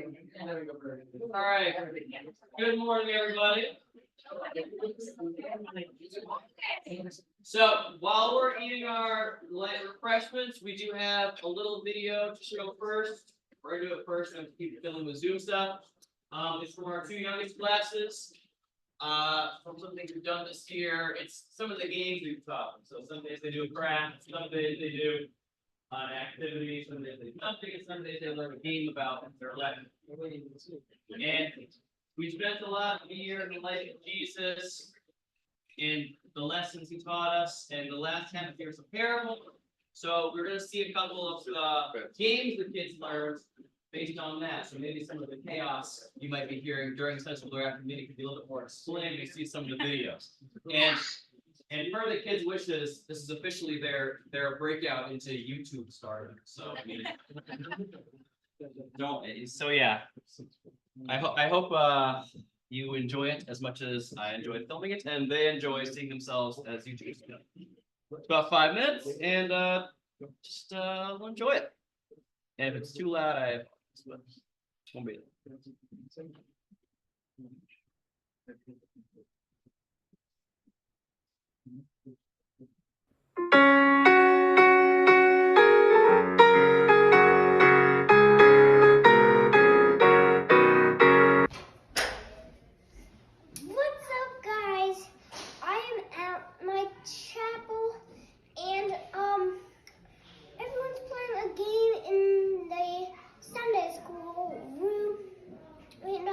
All right. Good morning, everybody. So while we're eating our light refreshments, we do have a little video to show first. We're gonna do it first and keep filling with Zoom stuff. It's from our two youngest classes. From something we've done this year. It's some of the games we've taught them. So some days they do a craft, some days they do an activity, some days they do nothing, and some days they learn a game about their lesson. And we spent a lot of the year in the life of Jesus and the lessons he taught us, and the last half of the year is a parable. So we're going to see a couple of games the kids learned based on that. So maybe some of the chaos you might be hearing during Central or after meeting could be a little bit more explained. You see some of the videos. And per the kids' wishes, this is officially their breakout into YouTube stardom. So I mean, so yeah. I hope you enjoy it as much as I enjoy filming it, and they enjoy seeing themselves as YouTubers. It's about 5 minutes, and just enjoy it. And if it's too loud, I apologize, but it won't be. What's up, guys? I am at my chapel, and everyone's playing a game in the Sunday school room, and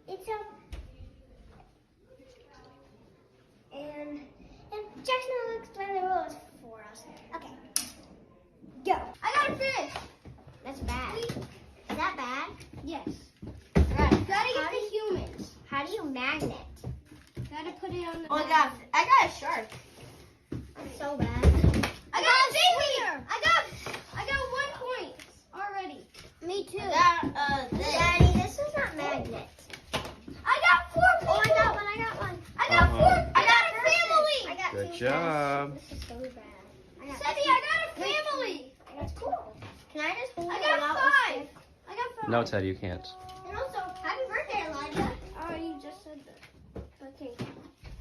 it's up, and Jackson will explain the rules for us. Okay, go. I got a fish. That's bad. Is that bad? Yes. Right. Gotta get the humans. How do you magnet? Gotta put it on the. Oh, I got a shark. I'm so bad. I got a seaweed. I got 1 point already. Me too. Daddy, this is not magnet. I got 4 people. Oh, I got one. I got 4. I got a family. I got Good 2 job. This is so bad. Sebby, I got a family. That's cool. Can I just hold it? I got 5. No, Teddy, you can't. And also, happy birthday, Elijah. Oh, you just said that. Okay.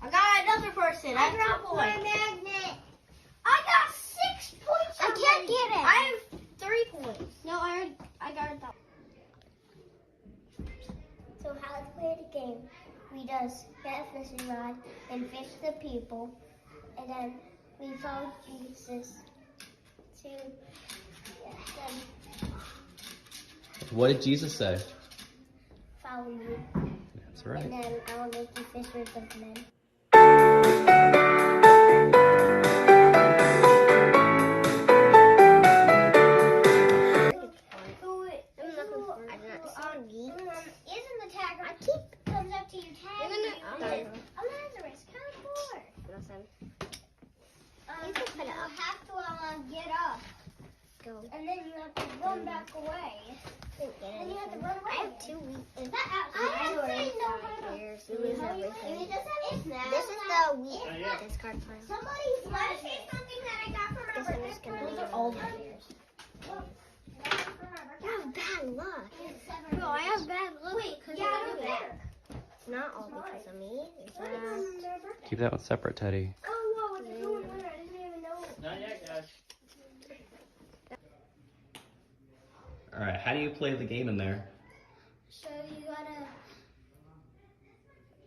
I got another person. I dropped my magnet. I got 6 points. I can't get it. I have 3 points. No, I got it. So how to play the game? We just get a fishing rod and fish the people, and then we follow Jesus to them. What did Jesus say? Follow you. That's right. And then I will make you fishers of men. Isn't the tag? I keep comes up to you tag. Lazarus, come forward. Listen. You can put it up. You have to get up. Go. And then you have to run back away. And you have to run away. I have 2 weeks. Is that absolutely? I didn't know how to. This is the week discard pile. Somebody's left me something that I got from my birthday. Those are all the pairs. You have bad luck. No, I have bad luck. Wait, yeah, I have bad. It's not all because of me. Keep that one separate, Teddy. Oh, whoa, it's a winner. I didn't even know. Not yet, guys. All right, how do you play the game in there? So you gotta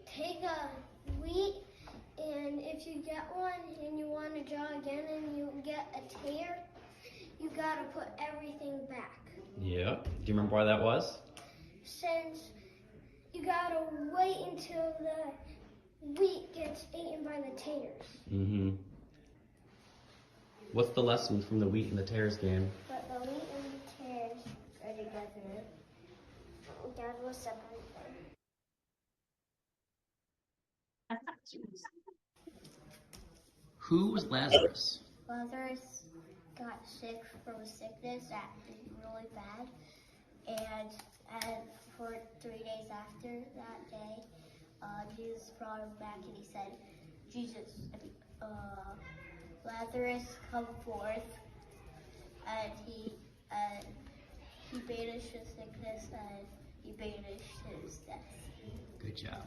take a wheat, and if you get one and you want to draw again and you get a tear, you gotta put everything back. Yeah. Do you remember why that was? Since you gotta wait until the wheat gets eaten by the tares. Mm-hmm. What's the lesson from the wheat and the tares game? But the wheat and the tares are together. God will separate them. Who was Lazarus? Lazarus got sick from a sickness that is really bad, and for 3 days after that day, Jesus brought him back and he said, Lazarus, come forth, and banished his sickness and he banished his death. Good job.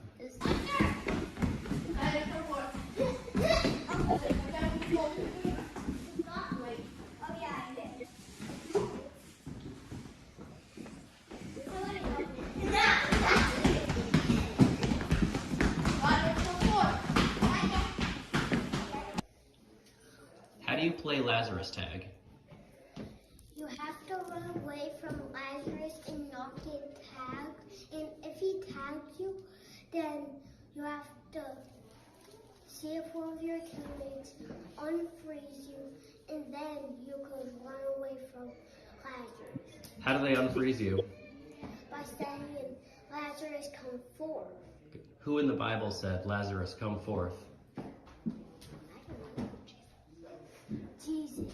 How do you play Lazarus tag? You have to run away from Lazarus and not get tagged. And if he tags you, then you have to save one of your teammates, unfreeze you, and then you can run away from Lazarus How do they unfreeze you? by saying, Lazarus, come forth. Who in the Bible said, Lazarus, come forth? I don't know. Jesus.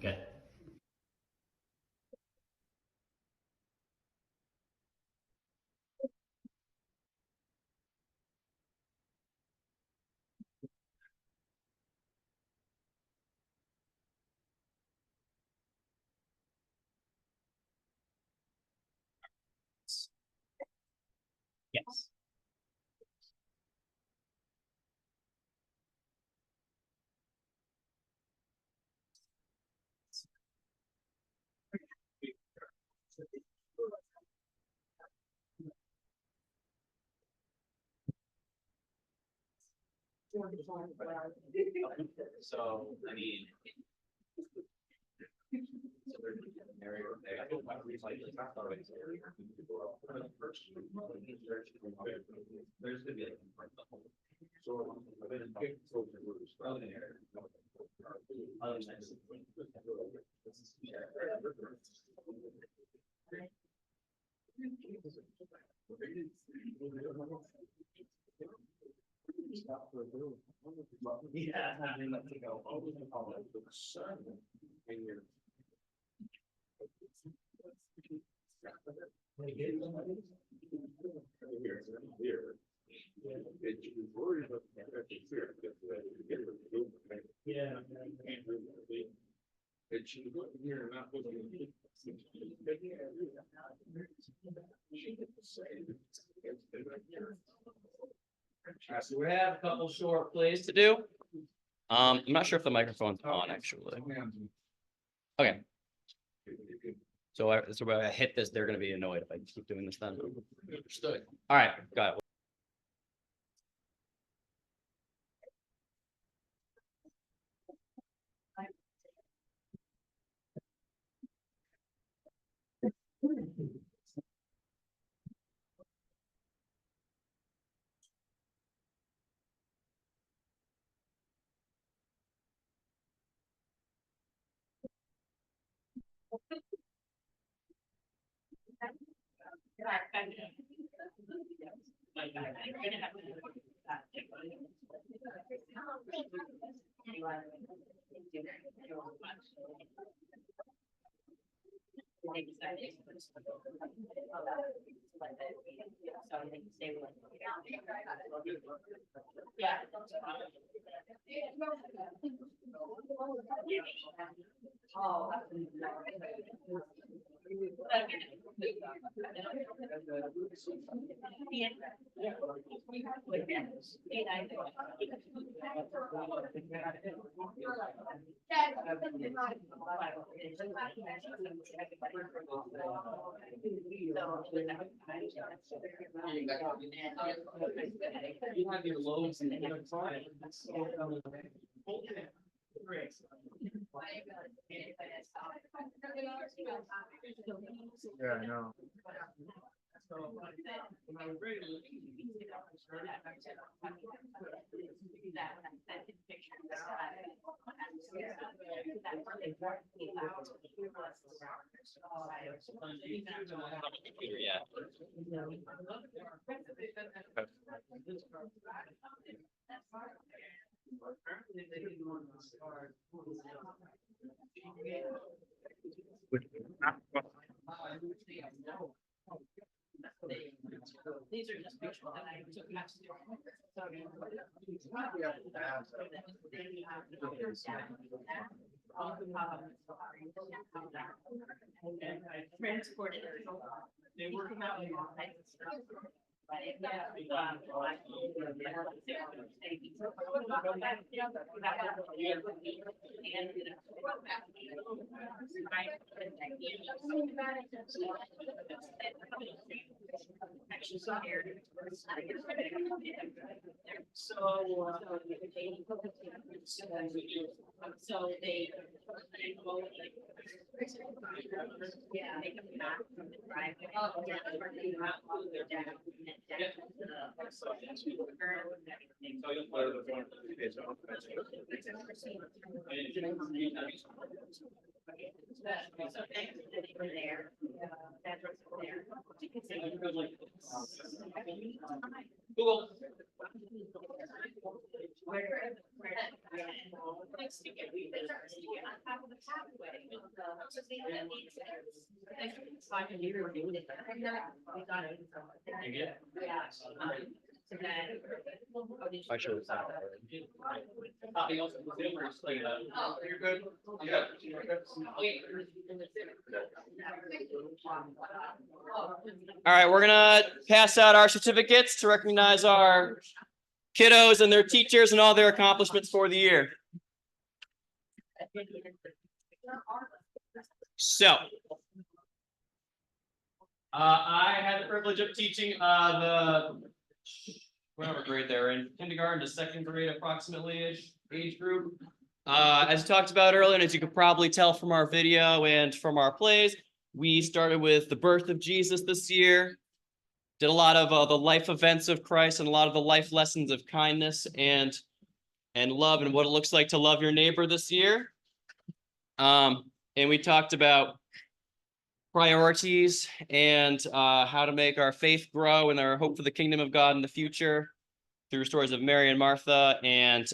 Good. Yes. So, I mean. There's gonna be like. Yeah, I mean, let's go. Yeah. So we have a couple short plays to do. I'm not sure if the microphone's on, actually. Okay. So when I hit this, they're gonna be annoyed if I keep doing this then. Understood. All right, got it. You have your lows and your highs. Yeah, I know. Yeah. These are just pictures that I took last year. transported. They work out in all kinds of stuff. But so they yeah, make them not from the driveway. Oh, yeah. So thanks for there. That's there. Cool. I should have. Copy also the Zoom or just like that? Oh, you're good? Yeah. You're good. All right, we're gonna pass out our certificates to recognize our kiddos and their teachers and all their accomplishments for the year. So. I had the privilege of teaching whatever grade they're in, kindergarten to second grade approximately age group. As we talked about earlier, and as you could probably tell from our video and from our plays, we started with the birth of Jesus this year. Did a lot of the life events of Christ and a lot of the life lessons of kindness and love and what it looks like to love your neighbor this year. And we talked about priorities and how to make our faith grow and our hope for the kingdom of God in the future through stories of Mary and Martha and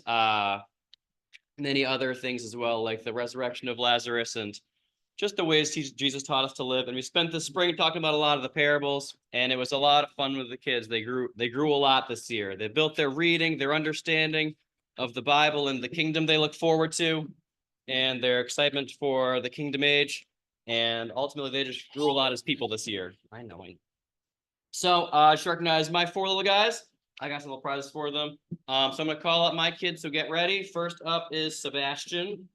many other things as well, like the resurrection of Lazarus and just the ways Jesus taught us to live. And we spent the spring talking about a lot of the parables, and it was a lot of fun with the kids. They grew a lot this year. They built their reading, their understanding of the Bible and the kingdom they look forward to, and their excitement for the kingdom age. And ultimately, they just grew a lot as people this year. I know. So, just recognize my four little guys. I got some little prizes for them. So I'm going to call up my kids, so get ready. First up is Sebastian.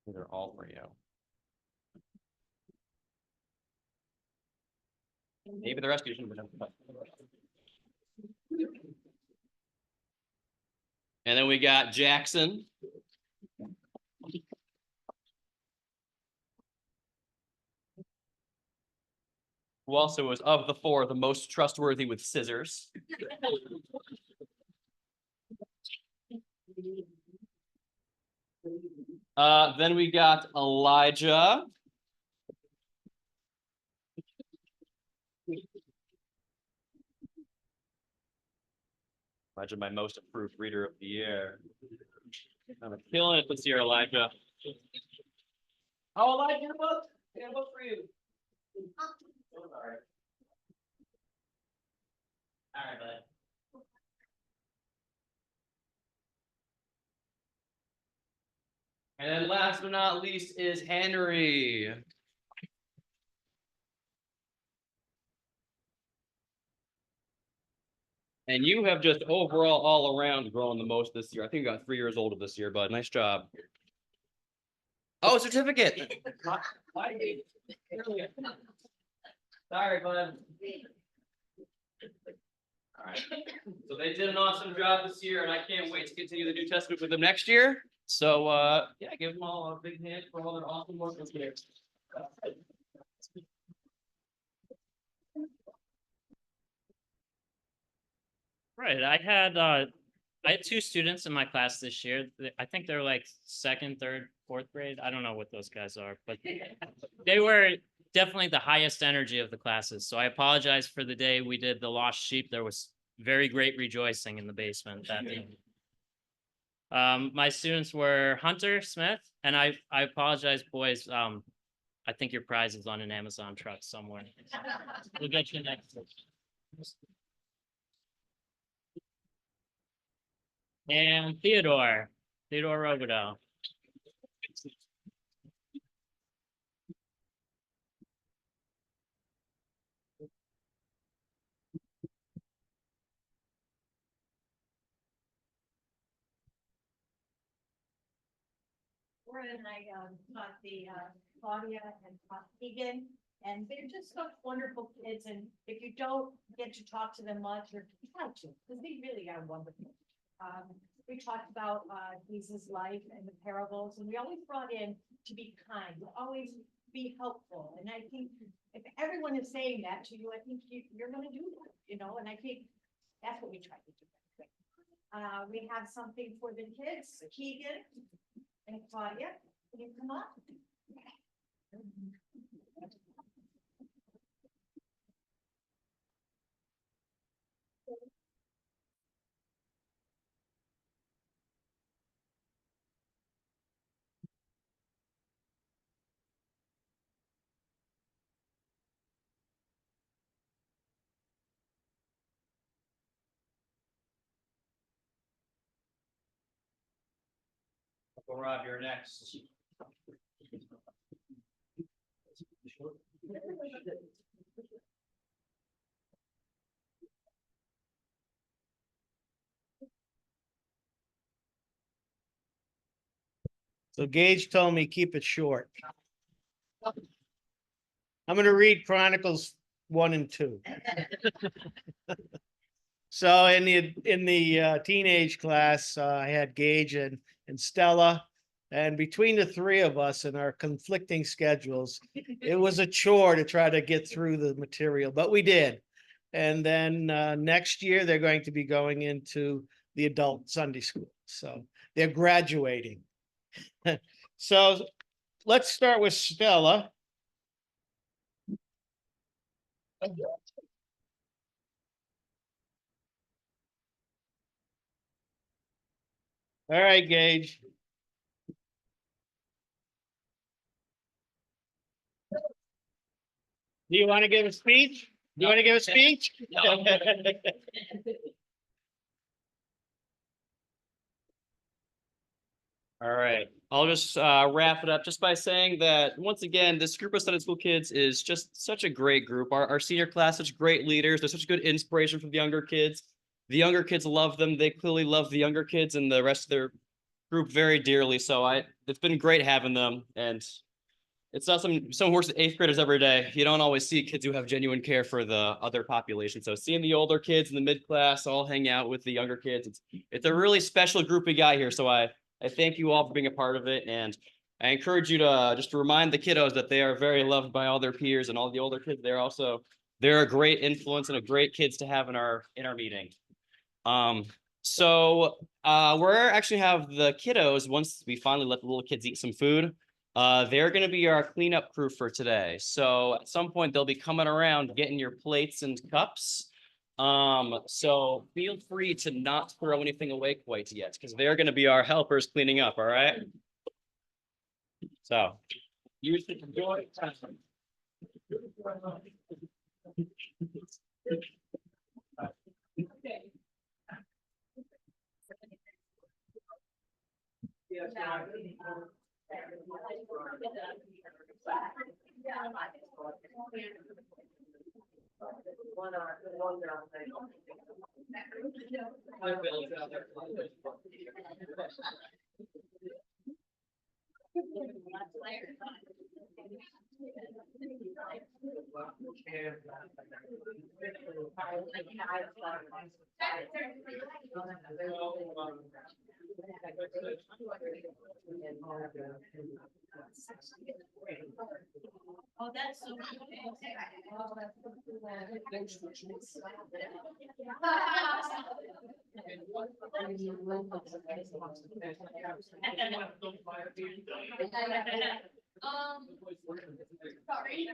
They're all for you. Maybe the rest of you should have. And then we got Jackson. Who also was, of the four, the most trustworthy with scissors. Then we got Elijah. Elijah, my most approved reader of the year. I'm killing it this year, Elijah. Oh, Elijah, your book? I got a book for you. All right. All right, bud. And then last but not least is Henry. And you have just overall all around grown the most this year. I think you got 3 years older this year, bud. Nice job. Oh, certificate. Sorry, bud. All right. So they did an awesome job this year, and I can't wait to continue the New Testament with them next year. So yeah, give them all a big hand for all their awesome work this year. Right. I had two students in my class this year. I think they're like second, third, fourth grade. I don't know what those guys are, but they were definitely the highest energy of the classes. So I apologize for the day we did the lost sheep. There was very great rejoicing in the basement that evening. My students were Hunter Smith, and I apologize, boys. I think your prize is on an Amazon truck somewhere. We'll get you next. And Theodore Robideau. Laura and I taught the Claudia and taught Keegan, and they're just such wonderful kids. And if you don't get to talk to them much, or you have to, because they really are wonderful. We talked about Jesus' life and the parables, and we always brought in to be kind, to always be helpful. And I think if everyone is saying that to you, I think you're going to do that, you know. And I think that's what we try to do. We have something for the kids, Keegan. And Claudia, can you come up? Uncle Rob, you're next. So Gage told me keep it short. I'm going to read Chronicles 1 and 2. So in the teenage class, I had Gage and Stella, and between the three of us and our conflicting schedules, it was a chore to try to get through the material, but we did. And then next year they're going to be going into the adult Sunday school, so they're graduating. So let's start with Stella. All right, Gage. Do you want to give a speech? You want to give a speech? All right, I'll just wrap it up just by saying that once again, this group of Sunday school kids is just such a great group. Our senior class, such great leaders. They're such good inspiration for the younger kids. The younger kids love them. They clearly love the younger kids and the rest of their group very dearly. So it's been great having them. And it's not some works with eighth graders every day. You don't always see kids who have genuine care for the other population. So seeing the older kids in the mid class all hang out with the younger kids, it's a really special group we got here. So I thank you all for being a part of it. And I encourage you to just to remind the kiddos that they are very loved by all their peers and all the older kids. They're a great influence and a great kids to have in our meeting. So we're actually have the kiddos, once we finally let the little kids eat some food, they're going to be our cleanup crew for today. So at some point they'll be coming around getting your plates and cups. So feel free to not throw anything away quite yet, because they're going to be our helpers cleaning up. All right. So you should enjoy time. Oh, that's so sorry.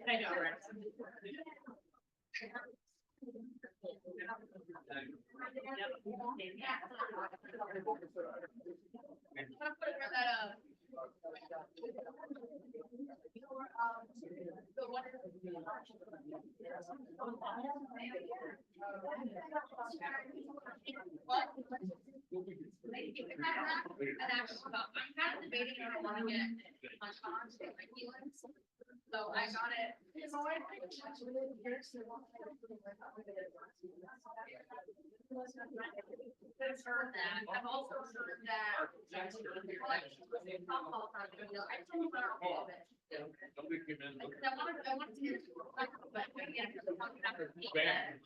I know, right? kind of debating if I want to get on to my feelings. So I got it. I've heard that. I've also heard that. I told you about all of it. Because I wanted to get it, but again, I'm not gonna speak that.